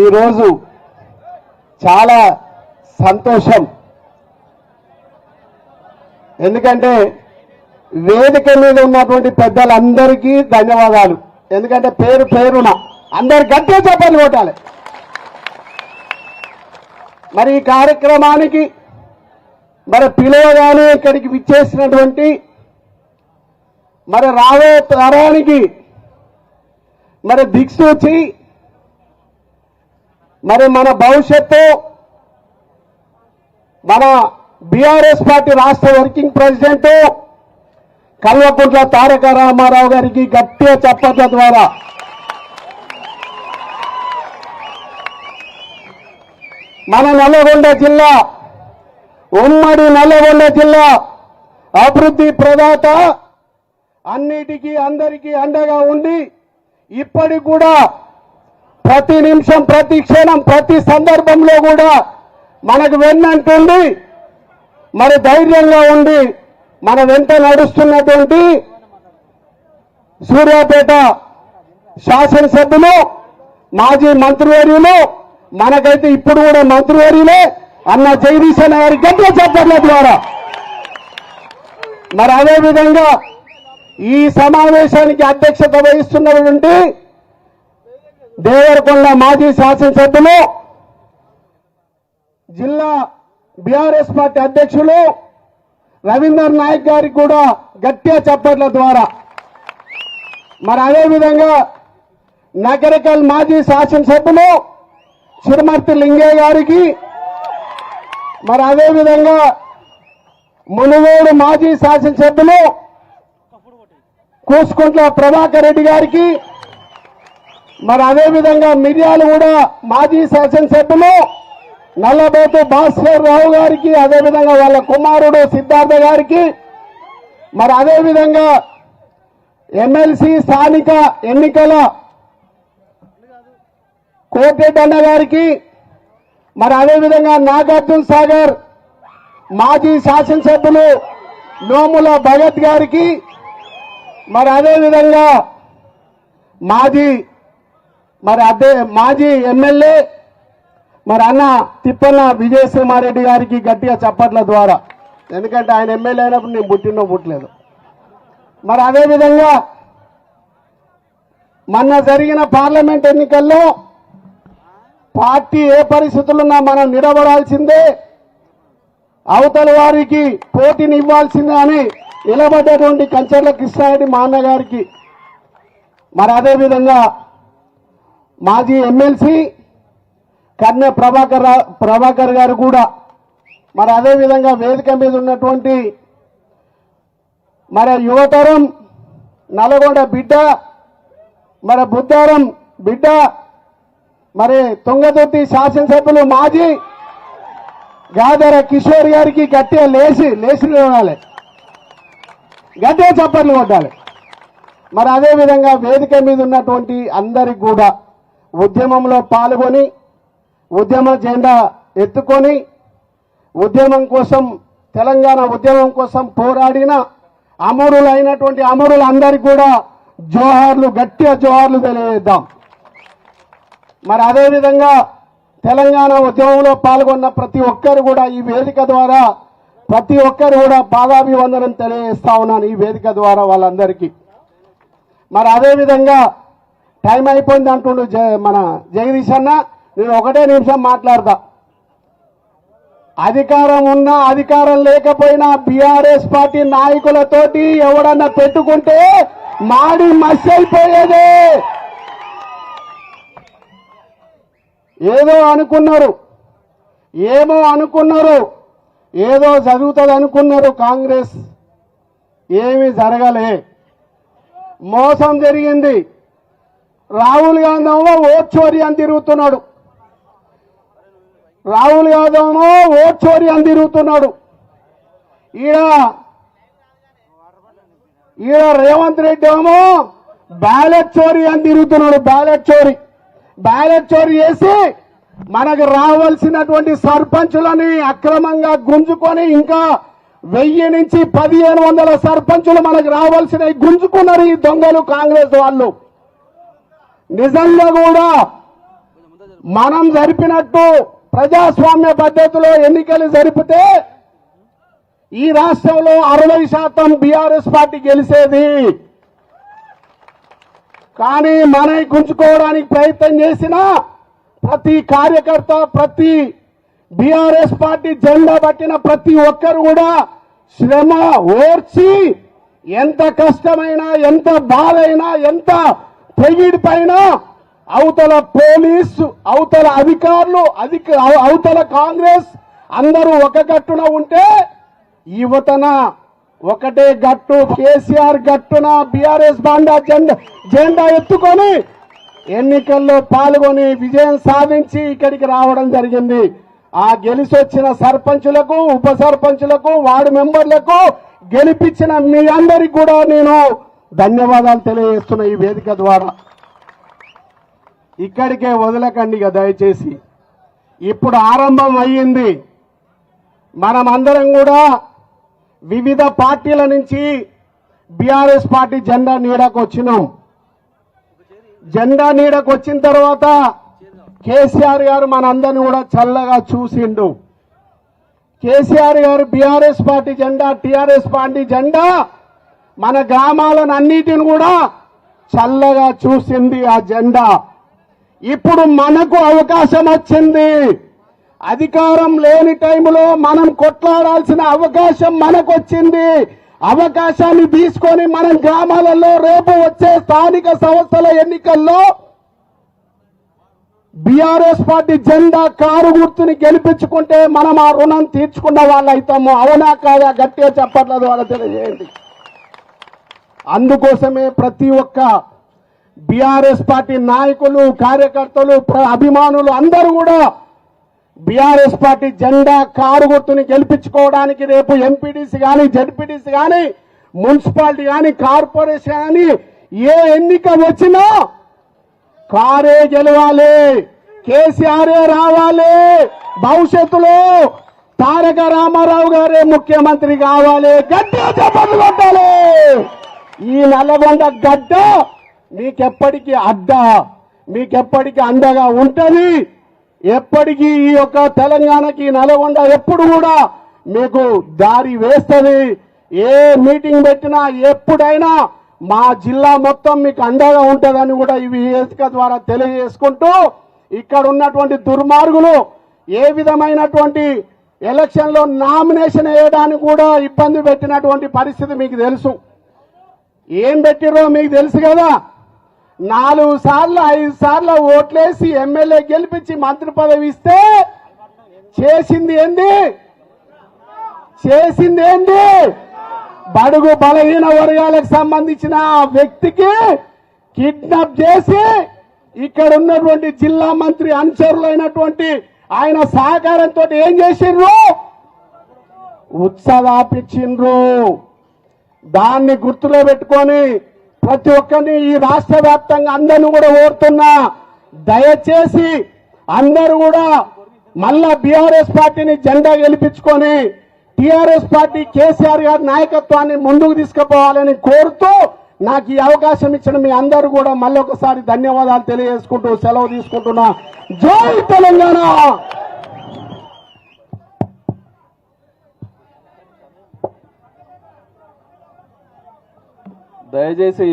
ఈరోజు చాలా సంతోషం. ఎందుకంటే వేదిక మీద ఉన్నటువంటి పెద్దలందరికీ ధన్యవాదాలు. ఎందుకంటే పేరు పేరున అందరు గట్టిగా చెప్పాలి కొట్టాలి. మరి ఈ కార్యక్రమానికి మరి పిలువగానే ఇక్కడికి విచ్చేసినటువంటి మరి రాబోయే తరానికి మరి దిక్సూచి మరి మన భవిష్యత్తు మన బీఆర్ఎస్ పార్టీ రాష్ట్ర వర్కింగ్ ప్రెసిడెంట్ కల్వకుంట్ల తారక రామారావు గారికి గట్టిగా చప్పట్ల ద్వారా మన నల్లగొండ జిల్లా ఉమ్మడి నల్లగొండ జిల్లా అభివృద్ధి ప్రదాత అన్నిటికీ అందరికీ అండగా ఉండి ఇప్పటికి కూడా ప్రతి నిమిషం ప్రతి క్షణం ప్రతి సందర్భంలో కూడా మనకు వెన్నంటుండి మరి ధైర్యంగా ఉండి మన వెంట నడుస్తున్నటువంటి సూర్యాపేట శాసనసభ్యులు మాజీ మంత్రివర్యులు మనకైతే ఇప్పుడు కూడా మంత్రివర్యులే అన్న జగదీశ్ అన్న గారి గట్టిగా చప్పట్ల ద్వారా మరి అదేవిధంగా ఈ సమావేశానికి అధ్యక్షత వహిస్తున్నటువంటి దేవరకొండ మాజీ శాసనసభ్యులు జిల్లా బీఆర్ఎస్ పార్టీ అధ్యక్షులు రవీందర్ నాయక్ గారికి కూడా గట్టిగా చప్పట్ల ద్వారా మరి అదేవిధంగా నగరికల్ మాజీ శాసనసభ్యులు చిరుమర్తి లింగయ్య గారికి మరి అదేవిధంగా మునుగోడు మాజీ శాసనసభ్యులు కూసుకుంట్ల ప్రభాకర్ రెడ్డి గారికి మరి అదేవిధంగా మిర్యాలు కూడా మాజీ శాసనసభ్యులు నల్లబోతు భాస్కర్ రావు గారికి అదేవిధంగా వాళ్ళ కుమారుడు సిద్ధార్థ గారికి మరి అదేవిధంగా ఎమ్మెల్సీ స్థానిక ఎన్నికల కోటెడ్డన్న గారికి మరి అదేవిధంగా నాగార్జున సాగర్ మాజీ శాసనసభ్యులు నోముల భగత్ గారికి మరి అదేవిధంగా మాజీ ఎమ్మెల్యే మరి అన్న తిప్పన్న విజయసింహారెడ్డి గారికి గట్టిగా చప్పట్ల ద్వారా, ఎందుకంటే ఆయన ఎమ్మెల్యే అయినప్పుడు నేను పుట్టినో పుట్టలేదు. మరి అదేవిధంగా మొన్న జరిగిన పార్లమెంట్ ఎన్నికల్లో పార్టీ ఏ పరిస్థితులున్నా మనం నిలబడాల్సిందే, అవతల వారికి పోటీని ఇవ్వాల్సిందే అని నిలబడ్డటువంటి కంచర్ల కృష్ణారెడ్డి మా అన్నగారికి మరి అదేవిధంగా మాజీ ఎమ్మెల్సీ కన్నె ప్రభాకర్ గారు కూడా మరి అదేవిధంగా వేదిక మీద ఉన్నటువంటి మరి యువతరం నల్గొండ బిడ్డ మరి బుద్ధారం బిడ్డ మరి తుంగతుర్తి శాసనసభ్యులు మాజీ గాదర కిషోర్ గారికి గట్టిగా లేచి ఉండాలి, గట్టిగా చప్పట్లు కొట్టాలి. మరి అదేవిధంగా వేదిక మీద ఉన్నటువంటి అందరికి కూడా ఉద్యమంలో పాల్గొని ఉద్యమ జెండా ఎత్తుకొని ఉద్యమం కోసం తెలంగాణ ఉద్యమం కోసం పోరాడిన అమరులైనటువంటి అమరులందరికీ కూడా జోహార్లు, గట్టిగా జోహార్లు తెలియజేద్దాం. మరి అదేవిధంగా తెలంగాణ ఉద్యమంలో పాల్గొన్న ప్రతి ఒక్కరు కూడా ఈ వేదిక ద్వారా ప్రతి ఒక్కరు కూడా పాదాభివందనం తెలియజేస్తా ఉన్నాను ఈ వేదిక ద్వారా వాళ్ళందరికీ. మరి అదేవిధంగా టైం అయిపోయింది అంటుండు మన జగదీష్ అన్న, నేను ఒకటే నిమిషం మాట్లాడతా. అధికారం ఉన్నా అధికారం లేకపోయినా బీఆర్ఎస్ పార్టీ నాయకులతోటి ఎవడన్నా పెట్టుకుంటే మాడి మసి అయిపోయేదే. ఏదో అనుకున్నారు, ఏదో జరుగుతుంది అనుకున్నారు. కాంగ్రెస్ ఏమీ జరగలే, మోసం జరిగింది. రాహుల్ గాంధీ ఏమో ఓట్ చోరీ అని తిరుగుతున్నాడు, ఈడ రేవంత్ రెడ్డి ఏమో బ్యాలెట్ చోరీ అని తిరుగుతున్నాడు. బ్యాలెట్ చోరీ చేసి మనకు రావాల్సినటువంటి సర్పంచులని అక్రమంగా గుంజుకొని ఇంకా 1000 నుంచి 1500 సర్పంచులు మనకు రావాల్సినవి గుంజుకున్నారు ఈ దొంగలు కాంగ్రెస్ వాళ్ళు. నిజంగా కూడా మనం జరిపినట్టు ప్రజాస్వామ్య పద్ధతిలో ఎన్నికలు జరిపితే ఈ రాష్ట్రంలో 60% బీఆర్ఎస్ పార్టీ గెలిచేది. కానీ మనం గుంజుకోవడానికి ప్రయత్నం చేసిన ప్రతి కార్యకర్త, ప్రతి బీఆర్ఎస్ పార్టీ జెండా పట్టిన ప్రతి ఒక్కరు కూడా శ్రమ ఓర్చి ఎంత కష్టమైనా, ఎంత బాధైనా, ఎంత తెగిడిపైన అవతల పోలీసు, అవతల అధికారులు, అవతల కాంగ్రెస్ అందరూ ఒక గట్టున ఉంటే యువతన ఒకటే గట్టు కేసీఆర్ గట్టున బీఆర్ఎస్ బాండా జెండా ఎత్తుకొని ఎన్నికల్లో పాల్గొని విజయం సాధించి ఇక్కడికి రావడం జరిగింది. ఆ గెలిచొచ్చిన సర్పంచులకు, ఉప సర్పంచులకు, వార్డు మెంబర్లకు, గెలిపించిన మీ అందరికి కూడా నేను ధన్యవాదాలు తెలియజేస్తున్నా ఈ వేదిక ద్వారా. ఇక్కడికే వదలకండి దయచేసి. ఇప్పుడు ఆరంభం అయ్యింది. మనం అందరం కూడా వివిధ పార్టీల నుంచి బీఆర్ఎస్ పార్టీ జెండా నీడకు వచ్చినాం. జెండా నీడకు వచ్చిన తర్వాత కేసీఆర్ గారు మనందరినీ కూడా చల్లగా చూసిండు. కేసీఆర్ గారు బీఆర్ఎస్ పార్టీ జెండా, టీఆర్ఎస్ పార్టీ జెండా మన గ్రామాలను అన్నిటిని కూడా చల్లగా చూసింది ఆ జెండా. ఇప్పుడు మనకు అవకాశం వచ్చింది. అధికారం లేని టైంలో మనం కొట్లాడాల్సిన అవకాశం మనకు వచ్చింది. అవకాశాన్ని తీసుకొని మనం గ్రామాలలో రేపు వచ్చే స్థానిక సంస్థల ఎన్నికల్లో బీఆర్ఎస్ పార్టీ జెండా కారు గుర్తుని గెలిపించుకుంటే మనం ఆ రుణం తీర్చుకున్న వాళ్ళు అవుతాము. అవునా కాదా? గట్టిగా చప్పట్ల ద్వారా తెలియజేయండి. అందుకోసమే ప్రతి ఒక్క బీఆర్ఎస్ పార్టీ నాయకులు, కార్యకర్తలు, అభిమానులు అందరూ కూడా బీఆర్ఎస్ పార్టీ జెండా కారు గుర్తుని గెలిపించుకోవడానికి రేపు ఎంపీడీసీ కానీ, జడ్పీడీసీ కానీ, మున్సిపాలిటీ కానీ, కార్పొరేషన్ కానీ ఏ ఎన్నిక వచ్చినా కారే గెలవాలి, కేసీఆర్ రావాలి, భవిష్యత్తులో తారక రామారావు గారే ముఖ్యమంత్రి కావాలి. గట్టిగా చప్పట్లు కొట్టాలి. ఈ నల్లగొండ గడ్డ మీకెప్పటికీ మీకెప్పటికీ అండగా ఉంటది. ఎప్పటికీ ఈ యొక్క తెలంగాణకి నల్గొండ ఎప్పుడు కూడా మీకు దారి వేస్తుంది. ఏ మీటింగ్ పెట్టినా ఎప్పుడైనా మా జిల్లా మొత్తం మీకు అండగా ఉంటుందని కూడా ఈ వేదిక ద్వారా తెలియజేసుకుంటూ, ఇక్కడ ఉన్నటువంటి దుర్మార్గులు ఏ విధమైనటువంటి ఎలక్షన్లో నామినేషన్ వేయడానికి కూడా ఇబ్బంది పెట్టినటువంటి పరిస్థితి మీకు తెలుసు. ఏం పెట్టిరో మీకు తెలుసు కదా. 4 సార్లు 5 సార్లు ఓట్లేసి ఎమ్మెల్యే గెలిపించి మంత్రి పదవి ఇస్తే చేసింది ఏంది? బడుగు బలహీన వర్గాలకు సంబంధించిన వ్యక్తికి కిడ్నాప్ చేసి ఇక్కడ ఉన్నటువంటి జిల్లా మంత్రి అనుచరులైనటువంటి ఆయన సహకారంతో ఏం చేసిండ్రు? ఉత్సవాపించిండ్రు. దాన్ని గుర్తులో పెట్టుకొని ప్రతి ఒక్కరిని ఈ రాష్ట్ర వ్యాప్తంగా అందరినీ కూడా కోరుతున్నా, దయచేసి అందరూ కూడా మళ్ళా బీఆర్ఎస్ పార్టీని జెండా గెలిపించుకొని టీఆర్ఎస్ పార్టీ కేసీఆర్ గారి నాయకత్వాన్ని ముందుకు తీసుకుపోవాలని కోరుతూ నాకు ఈ అవకాశం ఇచ్చిన మీ అందరూ కూడా మళ్ళీ ఒకసారి ధన్యవాదాలు తెలియజేసుకుంటూ సెలవు తీసుకుంటున్నా. జై తెలంగాణ. దయచేసి